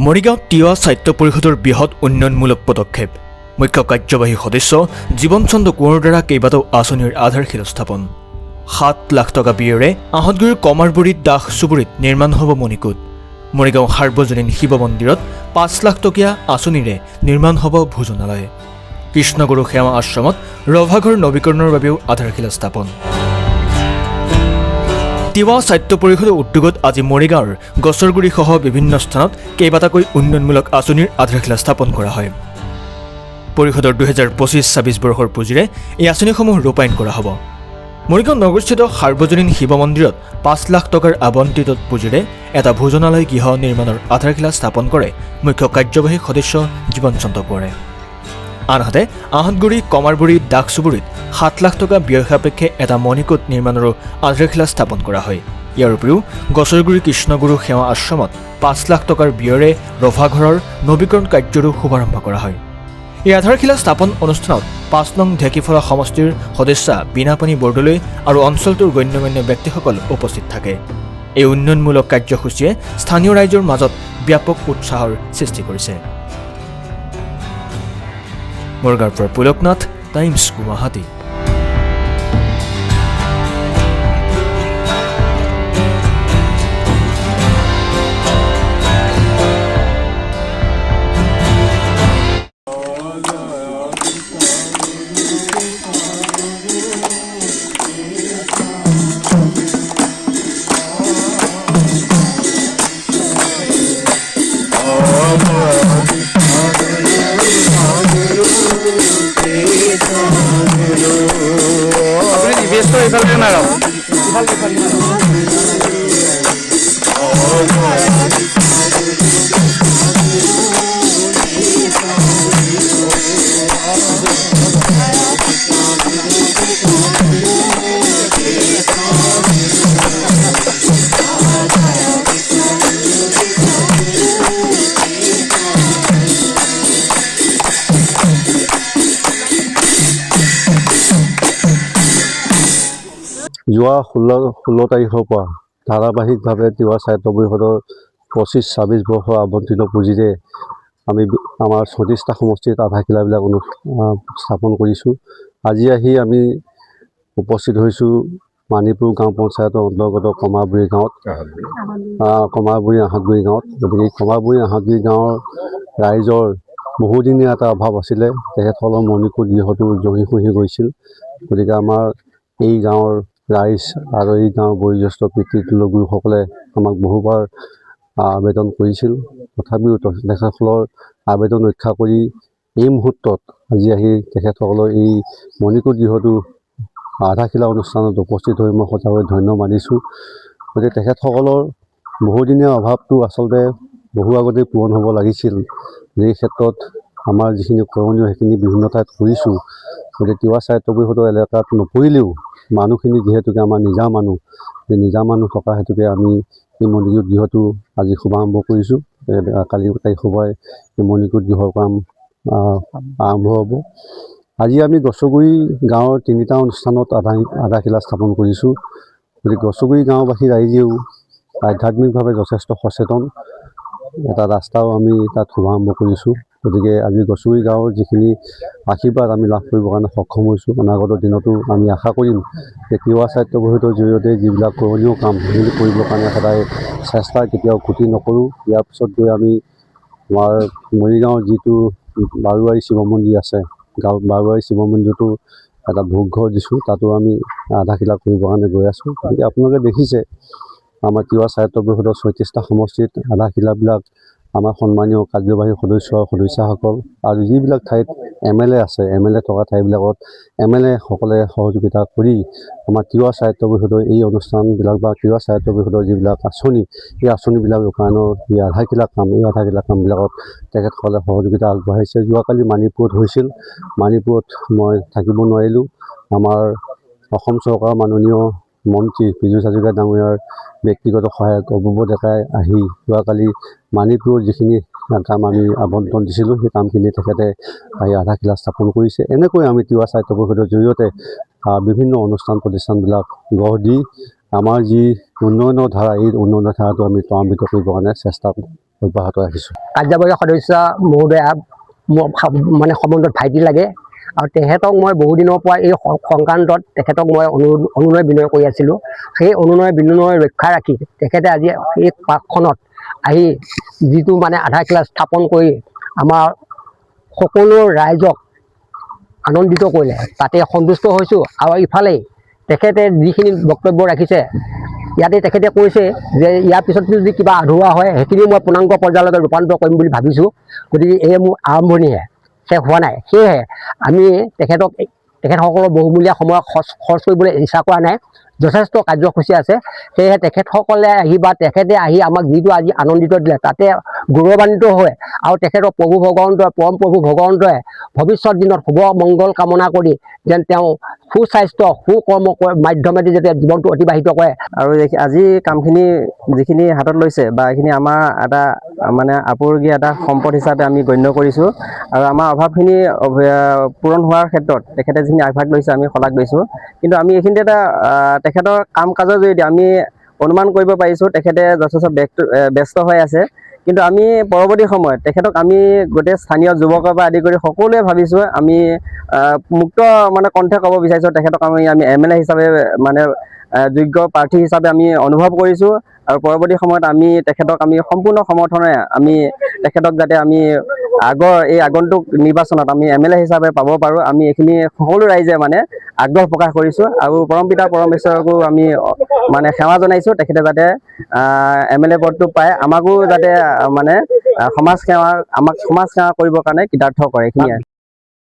মৰিগাঁৱত তিৱা সাহিত্য পৰিষদৰ বৃহৎ উন্নয়নমূলক পদক্ষেপ মুখ্য কাৰ্যবাহী সদস্য জীৱন চন্দ্ৰ কোঁৱৰৰ দ্বাৰা কেইবাটাও আঁচনিৰ আধাৰশিলা স্থাপন 7 লাখ টকা ব্যয়েৰে আহতগুৰিৰ কমাৰবুৰীত দাস চুবুৰীত নিৰ্মাণ হ'ব মণিকূট মৰিগাঁও সাৰ্বজনীন শিৱ মন্দিৰত 5 লাখ টকীয়া আঁচনিৰে নিৰ্মাণ হ'ব ভোজনালয় কৃষ্ণগুৰু সেৱা আশ্ৰমত ৰভাঘৰ নৱীকৰণৰ বাবেও আধাৰশিলা স্থাপন তিৱা সাহিত্য পৰিষদৰ উদ্যোগত আজি মৰিগাঁৱৰ গছৰগুৰিসহ বিভিন্ন স্থানত কেইবাটাকৈ উন্নয়নমূলক আঁচনিৰ আধাৰশিলা স্থাপন কৰা হয় পৰিষদৰ 2025-26 বৰ্ষৰ পুঁজিৰে এই আঁচনিসমূহ ৰূপায়ণ কৰা হ'ব মৰিগাঁও নগৰস্থিত সাৰ্বজনীন শিৱ মন্দিৰত 5 লাখ টকাৰ আবণ্টিত পুঁজিৰে এটা ভোজনালয় গৃহ নিৰ্মাণৰ আধাৰশিলা স্থাপন কৰে মুখ্য কাৰ্যবাহী সদস্য জীৱন চন্দ্ৰ কোঁৱৰে আনহাতে আহতগুৰি কমাৰবুৰী দাস চুবুৰীত 7 লাখ টকা ব্যয় সাপেক্ষে এটা মণিকূট নিৰ্মাণৰো আধাৰশিলা স্থাপন কৰা হয় ইয়াৰ উপৰিও গছৰগুৰি কৃষ্ণগুৰু সেৱা আশ্ৰমত 5 লাখ টকাৰ ব্যয়েৰে ৰভাঘৰৰ নৱীকৰণ কাৰ্যৰো শুভাৰম্ভ কৰা হয় এই আধাৰশিলা স্থাপন অনুষ্ঠানত 5 নং ঢেকীফলা সমষ্টিৰ সদস্যা বিনাপানী বৰদলৈ আৰু অঞ্চলটোৰ গণ্যমান্য ব্যক্তিসকল উপস্থিত থাকে এই উন্নয়নমূলক কাৰ্যসূচীয়ে স্থানীয় ৰাইজৰ মাজত ব্যাপক উৎসাহৰ সৃষ্টি কৰিছে মৰিগাঁৱৰ পৰা পুলকনাথ টাইমছ গুৱাহাটী যোৱা 16 তাৰিখৰ পৰা ধাৰাবাহিকভাৱে তিৱা সাহিত্য পৰিষদৰ 25-26 বৰ্ষৰ আবণ্টিত পুঁজিৰে আমি আমাৰ 34টা সমষ্টিত আধাৰশিলাবিলাক স্থাপন কৰিছোঁ আজি আহি আমি উপস্থিত হৈছোঁ মানিপুৰ গাঁও পঞ্চায়তৰ অন্তৰ্গত কমাৰবুৰী গাঁৱত কমাৰবুৰী আহতগুৰি গাঁৱত গতিকে কমাৰবুৰী আহতগুৰি গাঁৱৰ ৰাইজৰ বহুদিনীয়া এটা অভাৱ আছিলে তেখেতসকলৰ মণিকূট গৃহটো জহি খহি গৈছিল গতিকে আমাৰ এই গাঁৱৰ ৰাইজ আৰু এই গাঁৱৰ বয়োজ্যেষ্ঠ পিতৃলোকসকলে আমাক বহুবাৰ আবেদন কৰিছিল তথাপিও তেখেতসকলৰ আবেদন ৰক্ষা কৰি এই মুহূৰ্তত আজি আহি তেখেতসকলৰ এই মণিকূট গৃহটো আধাৰশিলা অনুষ্ঠানত উপস্থিত হৈ মই সঁচাকৈ ধন্য মানিছোঁ গতিকে তেখেতসকলৰ বহুদিনীয়া অভাৱটো আচলতে বহু আগতেই পূৰণ হ'ব লাগিছিল এই ক্ষেত্ৰত আমাৰ যিখিনি কৰণীয় সেইখিনি বিভিন্ন ঠাইত কৰিছোঁ গতিকে তিৱা সাহিত্য পৰিষদৰ এলেকাত নপৰিলেও মানুহখিনি যিহেতুকে আমাৰ নিজা মানুহ থকা হেতুকে আমি এই মণিকূট গৃহটো আজি শুভাৰম্ভ কৰিছোঁ কালি তাৰিখৰ পৰাই এই মণিকূট গৃহৰ কাম আৰম্ভ হ'ব আজি আমি গছগুৰি গাঁৱৰ 3টা অনুষ্ঠানত আধাৰশিলা স্থাপন কৰিছোঁ গতিকে গছগুৰি গাঁওবাসী ৰাইজেও আধ্যাত্মিকভাৱে যথেষ্ট সচেতন এটা ৰাস্তাও আমি তাত শুভাৰম্ভ কৰিছোঁ গতিকে আজি গছগুৰি গাঁৱৰ যিখিনি আশীৰ্বাদ আমি লাভ কৰিবৰ কাৰণে সক্ষম হৈছোঁ অনাগত দিনতো আমি আশা কৰিম যে তিৱা সাহিত্য পৰিষদৰ জৰিয়তে যিবিলাক কৰণীয় কাম সেইখিনি কৰিবৰ কাৰণে সদায় চেষ্টা কেতিয়াও ক্ৰুটি নকৰোঁ ইয়াৰ পিছত গৈ আমি আমাৰ মৰিগাঁৱৰ যিটো বাৰুৱাৰী শিৱ মন্দিৰ আছে বাৰুৱাৰী শিৱ মন্দিৰটো এটা ভোগঘৰ দিছোঁ তাতো আমি আধাৰশিলা কৰিবৰ কাৰণে গৈ আছোঁ গতিকে আপোনালোকে দেখিছে আমাৰ তিৱা সাহিত্য পৰিষদৰ 34টা সমষ্টিত আধাৰশিলাবিলাক আমাৰ সন্মানীয় কাৰ্যবাহী সদস্যসকল আৰু যিবিলাক ঠাইত MLA আছে MLA থকা ঠাইবিলাকত MLA সকলে সহযোগিতা কৰি আমাৰ তিৱা সাহিত্য পৰিষদৰ এই অনুষ্ঠানবিলাক বা তিৱা সাহিত্য পৰিষদৰ যিবিলাক আঁচনি এই আঁচনিবিলাক ৰূপায়ণৰ এই আধাৰশিলা কামবিলাকত তেখেতসকলে সহযোগিতা আগবঢ়াইছে যোৱাকালি মানিপুৰত হৈছিল মানিপুৰত মই থাকিব নোৱাৰিলোঁ আমাৰ অসম চৰকাৰৰ মাননীয় মন্ত্ৰী পীযুষ হাজৰিকা ডাঙৰীয়াৰ ব্যক্তিগত সহায়ক অপূৰ্ব ডেকাই আহি যোৱাকালি মানিপুৰৰ যিখিনি কাম আমি আবণ্টন দিছিলোঁ সেই কামখিনি তেখেতে আহি আধাৰশিলা স্থাপন কৰিছে এনেকৈ আমি তিৱা সাহিত্য পৰিষদৰ জৰিয়তে বিভিন্ন প্ৰতিষ্ঠানবিলাক গঢ় দি আমাৰ যি উন্নয়নৰ ধাৰা এই উন্নয়নৰ ধাৰাটো আমি ত্বৰান্বিত কৰিবৰ কাৰণে চেষ্টা কৰিম অব্যাহত ৰাখিছোঁ। কাৰ্যবাহী সদস্য মহোদয়া মানে সম্বন্ধত ভাইটি লাগে আৰু তেখেতক মই বহুদিনৰ পৰা এই সংক্ৰান্তত তেখেতক মই অনুনয় বিনয় কৰি আছিলোঁ। সেই অনুনয় বিনয় ৰক্ষা ৰাখি তেখেতে আজি এই পাৰ্কখনত আহি যিটো মানে আধাৰশিলা স্থাপন কৰি আমাৰ সকলো ৰাইজক আনন্দিত কৰিলে, তাতে সন্তুষ্ট হৈছোঁ। আৰু ইফালেই তেখেতে যিখিনি বক্তব্য ৰাখিছে, ইয়াতে তেখেতে কৈছে যে ইয়াৰ পিছত যদি কিবা আধৰুৱা হয় সেইখিনি মই পূৰ্ণাংগ পৰ্যায়লৈকে ৰূপান্তৰ কৰিম বুলি ভাবিছোঁ। গতিকে এই মোৰ আৰম্ভণিহে, শেষ হোৱা নাই। সেয়েহে আমি তেখেতসকলৰ বহুমূলীয়া সময় খৰচ কৰিবলৈ ইচ্ছা কৰা নাই। যথেষ্ট কাৰ্যসূচী আছে। সেয়েহে তেখেতসকলে আহি বা তেখেতে আহি আমাক যিটো আজি আনন্দিত দিলে, তাতে গৌৰৱান্বিত হয়। আৰু তেখেতৰ পৰম প্ৰভু ভগৱন্তই ভৱিষ্যত দিনত শুভ মংগল কামনা কৰি যেন তেওঁ সুস্বাস্থ্য সুকৰ্ম মাধ্যমেদি যাতে জীৱনটো অতিবাহিত কৰে। আৰু আজি কামখিনি যিখিনি হাতত লৈছে বা এইখিনি আমাৰ এটা মানে আপুৰুগীয়া এটা সম্পদ হিচাপে আমি গণ্য কৰিছোঁ। আৰু আমাৰ অভাৱখিনি পূৰণ হোৱাৰ ক্ষেত্ৰত তেখেতে যিখিনি আগভাগ লৈছে আমি শলাগ লৈছোঁ। কিন্তু আমি এইখিনিতে এটা তেখেতৰ কাম কাজৰ জৰিয়তে আমি অনুমান কৰিব পাৰিছোঁ তেখেতে যথেষ্ট ব্যস্ত হৈ আছে। কিন্তু আমি পৰৱৰ্তী সময়ত তেখেতক আমি গোটেই স্থানীয় যুৱকৰ পৰা আদি কৰি সকলোৱে ভাবিছোঁ আমি মুক্ত মানে কণ্ঠে ক'ব বিচাৰিছোঁ তেখেতক আমি MLA হিচাপে মানে যোগ্য প্ৰাৰ্থী হিচাপে আমি অনুভৱ কৰিছোঁ। আৰু পৰৱৰ্তী সময়ত আমি তেখেতক আমি সম্পূৰ্ণ সমৰ্থনে আমি তেখেতক যাতে আমি এই আগন্তুক নিৰ্বাচনত আমি MLA হিচাপে পাব পাৰোঁ, আমি এইখিনি সকলো ৰাইজে মানে আগ্ৰহ প্ৰকাশ কৰিছোঁ। আৰু পৰমপিতা পৰমেশ্বৰকো আমি মানে সেৱা জনাইছোঁ তেখেতে যাতে MLA পদটো পায়, আমাকো যাতে মানে সমাজ সেৱা কৰিবৰ কাৰণে কৃতাৰ্থ কৰে। এইখিনিয়ে।